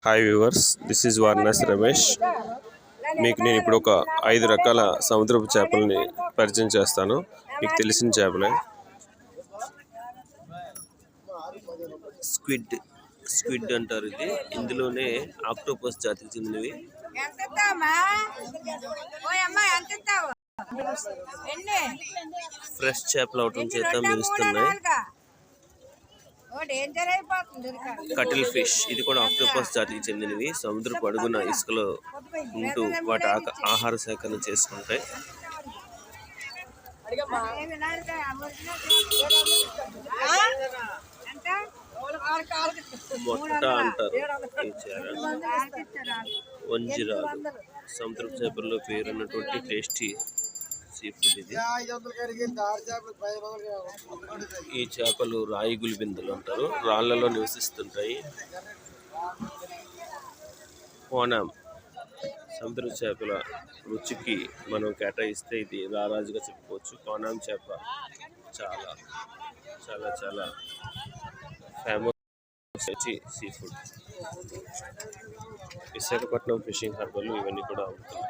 Hi viewers, this is Varanasi Ramesh. మీకు నేను ఇప్పుడు ఒక 5 రకాల సముద్రపు చేపలని పరిచయం చేస్తాను. మీకు తెలిసిన చేపలే. స్క్విడ్ అంటారు ఇది. ఇందులోనే ఆక్టోపస్ జాతికి చెందినవి. ఫ్రెష్ చేపలు అవటం చేత మెరుస్తున్నాయి. కటిల్ ఫిష్, ఇది కూడా ఆక్టోపస్ జాతికి చెందినవి. సముద్రపు అడుగున ఇసుకలో ఉంటూ వాటి ఆహార సేకరణ చేసుకుంటాయి. మొట్ట అంటారు ఈ చేప. వంజిరాలు, సముద్రపు చేపల్లో పేరున్నటువంటి టేస్టీ సీ ఫుడ్ ఇది. ఈ చేపలు రాయి గులిబిందులు అంటారు, రాళ్లలో నివసిస్తుంటాయి. కోనాం, సముద్ర చేపల రుచికి మనం కేటాయిస్తే ఇది రారాజుగా చెప్పుకోవచ్చు. కోనాం చేప చాలా చాలా చాలా famous sea food. Visakhapatnam fishing హార్బర్లు ఇవన్నీ కూడా ఉంటుంది.